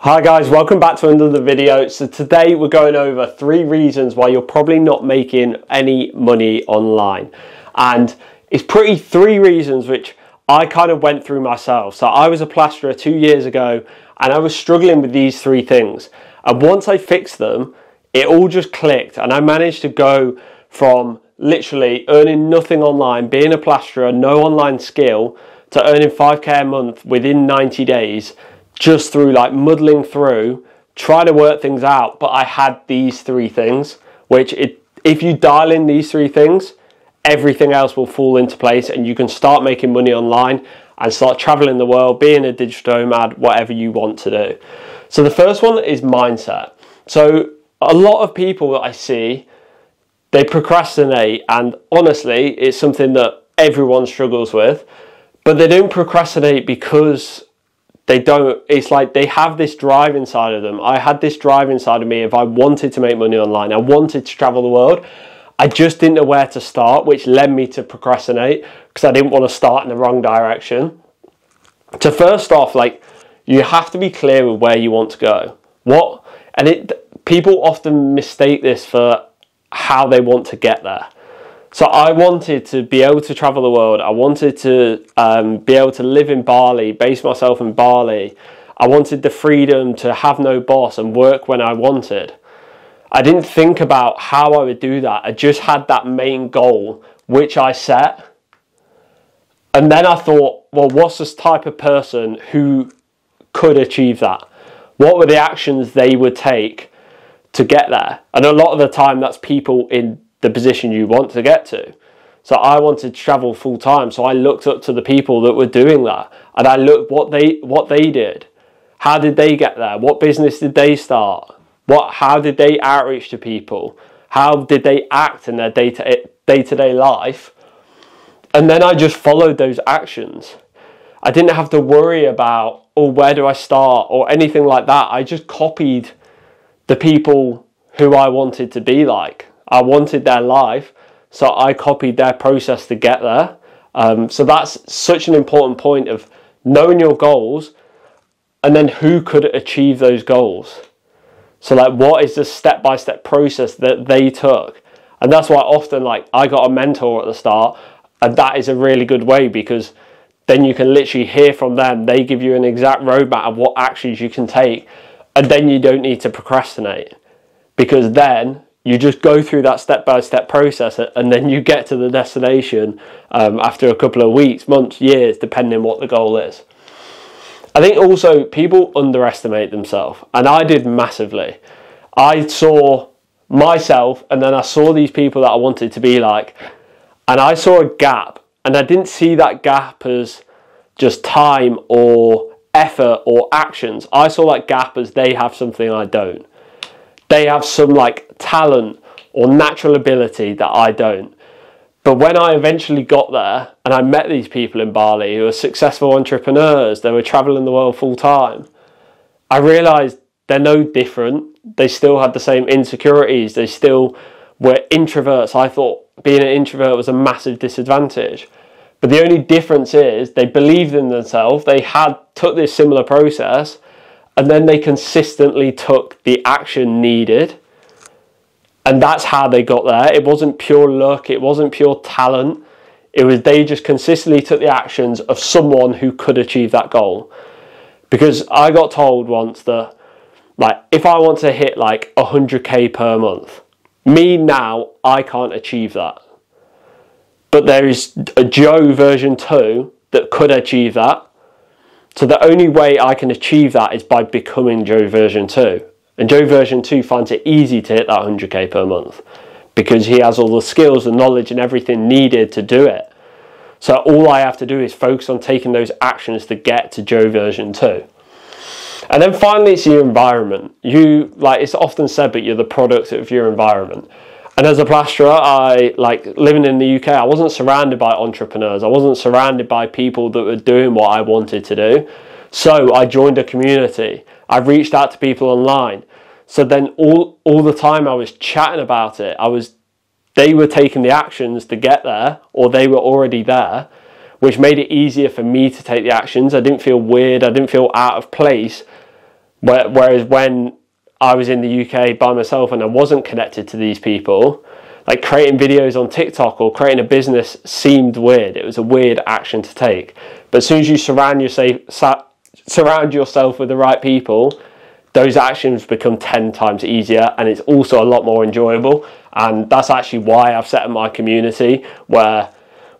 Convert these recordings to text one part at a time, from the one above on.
Hi guys, welcome back to another video. So today we're going over 3 reasons why you're probably not making any money online. And it's pretty 3 reasons which I kind of went through myself. So I was a plasterer 2 years ago and I was struggling with these 3 things. And once I fixed them, it all just clicked and I managed to go from literally earning nothing online, being a plasterer, no online skill, to earning 5k a month within 90 days. Just through like muddling through, trying to work things out. But I had these 3 things, which if you dial in these 3 things, everything else will fall into place and you can start making money online and start traveling the world, being a digital nomad, whatever you want to do. So the first one is mindset. So a lot of people that I see, they procrastinate, and honestly, it's something that everyone struggles with, but they don't procrastinate because it's like they have this drive inside of them. I had this drive inside of me. If I wanted to make money online, I wanted to travel the world, I just didn't know where to start, which led me to procrastinate because I didn't want to start in the wrong direction. So first off, like, you have to be clear with where you want to go. People often mistake this for how they want to get there. So I wanted to be able to travel the world. I wanted to be able to live in Bali, base myself in Bali. I wanted the freedom to have no boss and work when I wanted. I didn't think about how I would do that. I just had that main goal, which I set. And then I thought, well, what's this type of person who could achieve that? What were the actions they would take to get there? And a lot of the time, that's people in the position you want to get to. So I wanted to travel full time, so I looked up to the people that were doing that, and I looked what they did. How did they get there? What business did they start? How did they outreach to people? How did they act in their day-to-day life? And then I just followed those actions. I didn't have to worry about, oh, where do I start, or anything like that. I just copied the people who I wanted to be like. I wanted their life, so I copied their process to get there. So that's such an important point of knowing your goals and then who could achieve those goals. So like, what is the step-by-step process that they took? And that's why often, like, I got a mentor at the start, and that is a really good way because then you can literally hear from them. They give you an exact roadmap of what actions you can take, and then you don't need to procrastinate because then you just go through that step-by-step process and then you get to the destination after a couple of weeks, months, years, depending on what the goal is. I think also people underestimate themselves, and I did massively. I saw myself and then I saw these people that I wanted to be like, and I saw a gap, and I didn't see that gap as just time or effort or actions. I saw that gap as they have something I don't. They have some like talent or natural ability that I don't. But when I eventually got there and I met these people in Bali who were successful entrepreneurs, they were traveling the world full time, I realized they're no different. They still had the same insecurities. They still were introverts. I thought being an introvert was a massive disadvantage. But the only difference is they believed in themselves. They took this similar process, and then they consistently took the action needed. And that's how they got there. It wasn't pure luck. It wasn't pure talent. It was they just consistently took the actions of someone who could achieve that goal. Because I got told once that, like, if I want to hit like 100k per month, me now, I can't achieve that. But there is a Joe version 2 that could achieve that. So the only way I can achieve that is by becoming Joe version 2. And Joe version 2 finds it easy to hit that 100k per month because he has all the skills and knowledge and everything needed to do it. So all I have to do is focus on taking those actions to get to Joe version 2. And then finally, it's your environment. It's often said, but you're the product of your environment. And as a plasterer, living in the UK, I wasn't surrounded by entrepreneurs. I wasn't surrounded by people that were doing what I wanted to do. So I joined a community. I reached out to people online. So then all the time I was chatting about it, they were taking the actions to get there, or they were already there, which made it easier for me to take the actions. I didn't feel weird. I didn't feel out of place Whereas when I was in the UK by myself and I wasn't connected to these people, like creating videos on TikTok or creating a business seemed weird. It was a weird action to take. But as soon as you surround yourself with the right people, those actions become 10 times easier, and it's also a lot more enjoyable. And that's actually why I've set up my community, where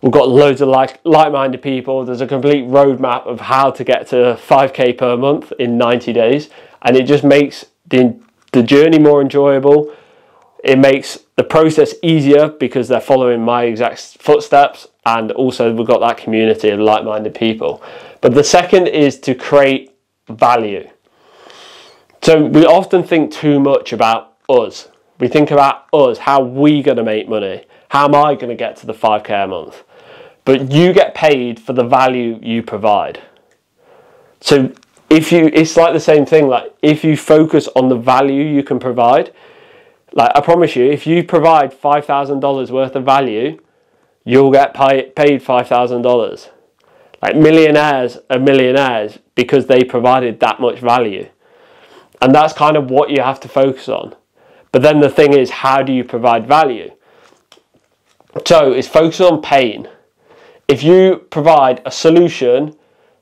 we've got loads of like-minded people. There's a complete roadmap of how to get to 5k per month in 90 days. And it just makes the journey more enjoyable. It makes the process easier because they're following my exact footsteps. And also we've got that community of like-minded people. But the second is to create value. So we often think too much about us. We think about us, how we going to make money. How am I going to get to the 5k a month? But you get paid for the value you provide. So it's like the same thing, like if you focus on the value you can provide, like I promise you, if you provide $5,000 worth of value, you'll get paid $5,000. Like millionaires are millionaires because they provided that much value. And that's kind of what you have to focus on. But then the thing is, how do you provide value? So it's focus on pain. If you provide a solution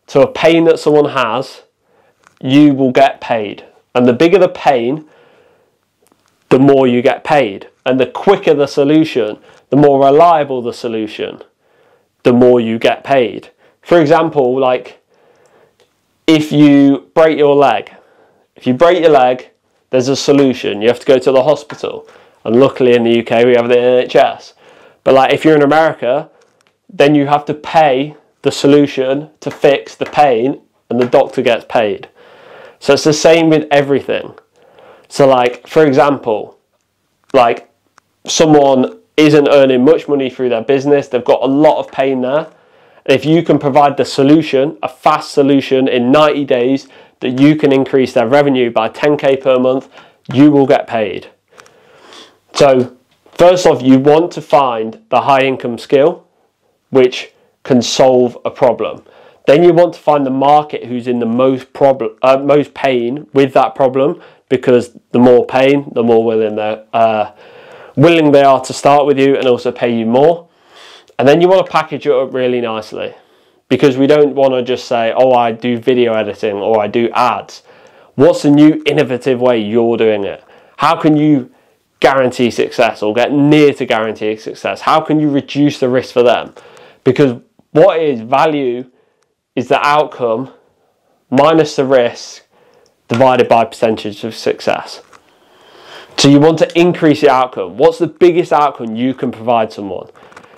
to a pain that someone has, you will get paid. And the bigger the pain, the more you get paid. And the quicker the solution, the more reliable the solution, the more you get paid. For example, like if you break your leg, there's a solution. You have to go to the hospital. And luckily in the UK we have the NHS. But like if you're in America, then you have to pay the solution to fix the pain, and the doctor gets paid. So it's the same with everything. So like, for example, like someone isn't earning much money through their business, they've got a lot of pain there. And if you can provide the solution, a fast solution in 90 days, that you can increase their revenue by 10k per month, you will get paid. So first off, you want to find the high income skill which can solve a problem. Then you want to find the market who's in the most pain with that problem, because the more pain, the more willing they are to start with you and also pay you more. And then you want to package it up really nicely, because we don't want to just say, oh, I do video editing or I do ads. What's the new innovative way you're doing it? How can you guarantee success or get near to guaranteeing success? How can you reduce the risk for them? Because what is value is the outcome minus the risk divided by percentage of success. So you want to increase the outcome. What's the biggest outcome you can provide someone?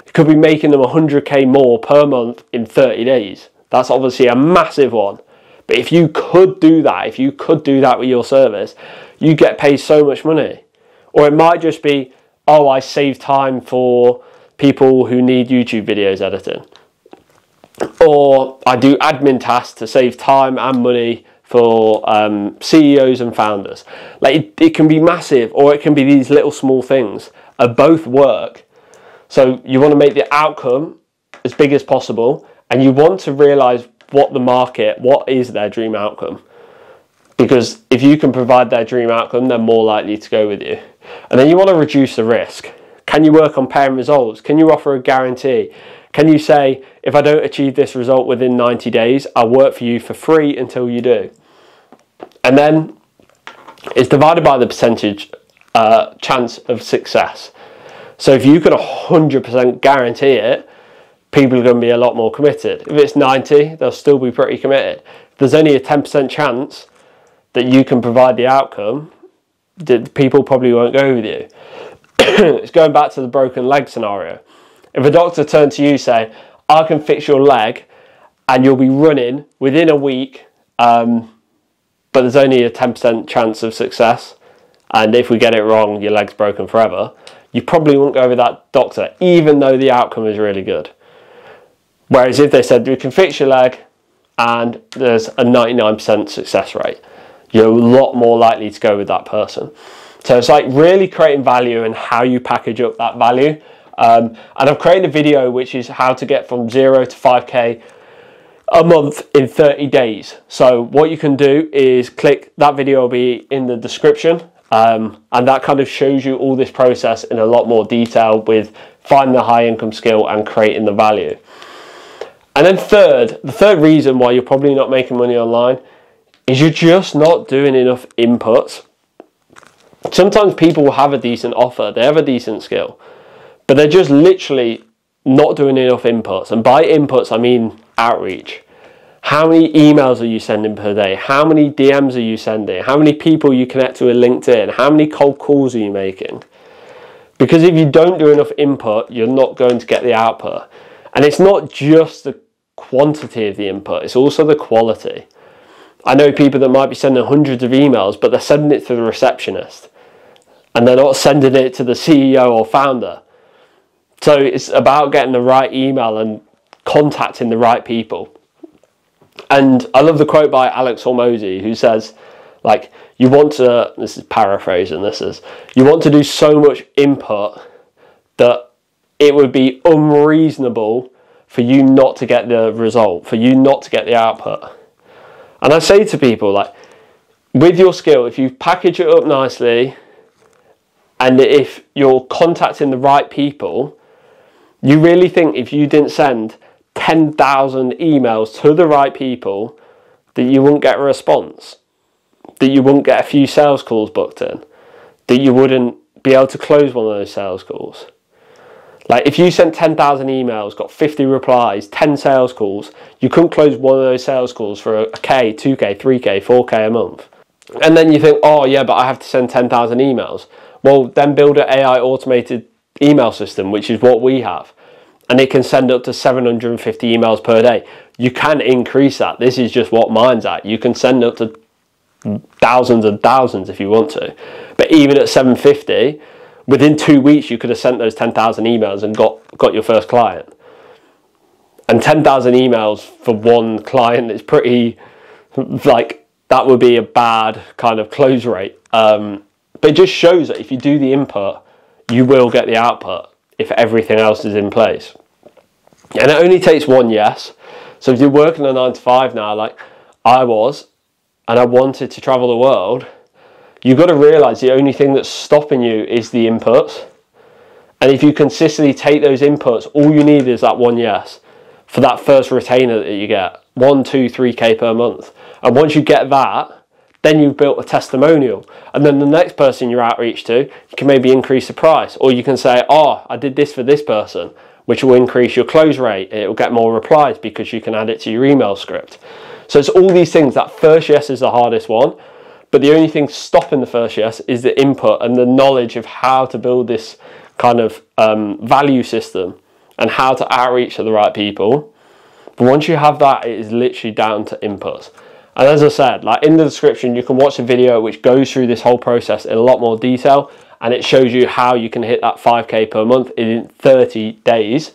It could be making them 100k more per month in 30 days. That's obviously a massive one. But if you could do that with your service, you get paid so much money. Or it might just be, oh, I save time for people who need YouTube videos editing. Or I do admin tasks to save time and money for CEOs and founders. Like it can be massive, or it can be these little small things. Both work. So you want to make the outcome as big as possible, and you want to realize what is their dream outcome. Because if you can provide their dream outcome, they're more likely to go with you. And then you want to reduce the risk. Can you work on paying results? Can you offer a guarantee? Can you say, if I don't achieve this result within 90 days, I'll work for you for free until you do? And then it's divided by the percentage chance of success. So if you can 100% guarantee it, people are going to be a lot more committed. If it's 90, they'll still be pretty committed. If there's only a 10% chance that you can provide the outcome, people probably won't go with you. It's going back to the broken leg scenario. If a doctor turned to you and say, I can fix your leg and you'll be running within a week, but there's only a 10% chance of success, and if we get it wrong, your leg's broken forever, you probably won't go with that doctor, even though the outcome is really good. Whereas if they said, we can fix your leg and there's a 99% success rate, you're a lot more likely to go with that person. So it's like really creating value and how you package up that value. And I've created a video which is how to get from 0 to 5k a month in 30 days. So what you can do is click, that video will be in the description, and that kind of shows you all this process in a lot more detail with finding the high income skill and creating the value. And then the third reason why you're probably not making money online is you're just not doing enough inputs. Sometimes people will have a decent offer, they have a decent skill, but they're just literally not doing enough inputs. And by inputs, I mean outreach. How many emails are you sending per day? How many DMs are you sending? How many people you connect to with LinkedIn? How many cold calls are you making? Because if you don't do enough input, you're not going to get the output. And it's not just the quantity of the input, it's also the quality. I know people that might be sending hundreds of emails, but they're sending it to the receptionist and they're not sending it to the CEO or founder. So it's about getting the right email and contacting the right people. And I love the quote by Alex Hormozy, who says, like, you want to, this is paraphrasing, you want to do so much input that it would be unreasonable for you not to get the result, for you not to get the output. And I say to people, like, with your skill, if you package it up nicely and if you're contacting the right people, you really think if you didn't send 10,000 emails to the right people that you wouldn't get a response, that you wouldn't get a few sales calls booked in, that you wouldn't be able to close one of those sales calls. Like, if you sent 10,000 emails, got 50 replies, 10 sales calls, you couldn't close one of those sales calls for a K, 2K, 3K, 4K a month. And then you think, oh yeah, but I have to send 10,000 emails. Well, then build an AI automated email system, which is what we have. And it can send up to 750 emails per day. You can increase that. This is just what mine's at. You can send up to thousands and thousands if you want to. But even at 750, within 2 weeks, you could have sent those 10,000 emails and got your first client. And 10,000 emails for one client is pretty, like, that would be a bad kind of close rate. But it just shows that if you do the input, you will get the output if everything else is in place. And it only takes one yes. So if you're working a 9 to 5 now, like I was, and I wanted to travel the world, you've got to realise the only thing that's stopping you is the inputs. And if you consistently take those inputs, all you need is that one yes for that first retainer that you get, 1, 2, 3K per month. And once you get that, then you've built a testimonial. And then the next person you outreach to, you can maybe increase the price. Or you can say, oh, I did this for this person, which will increase your close rate. It will get more replies because you can add it to your email script. So it's all these things. That first yes is the hardest one. But the only thing stopping the first yes is the input and the knowledge of how to build this kind of value system and how to outreach to the right people. But once you have that, it is literally down to inputs. And as I said, like in the description, you can watch a video which goes through this whole process in a lot more detail, and it shows you how you can hit that 5K per month in 30 days.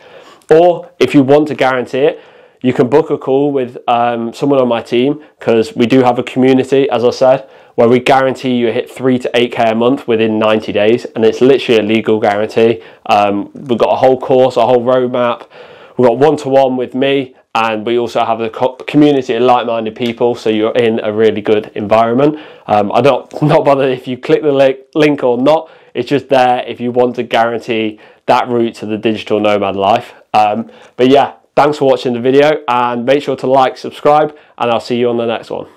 Or if you want to guarantee it, you can book a call with someone on my team, because we do have a community, as I said, where we guarantee you hit 3 to 8K a month within 90 days, and it's literally a legal guarantee. We've got a whole course, a whole roadmap. We've got one-to-one with me, and we also have the community of like-minded people, so you're in a really good environment. I'm not bothered if you click the link or not. It's just there if you want to guarantee that route to the digital nomad life. But yeah, thanks for watching the video, and make sure to like, subscribe, and I'll see you on the next one.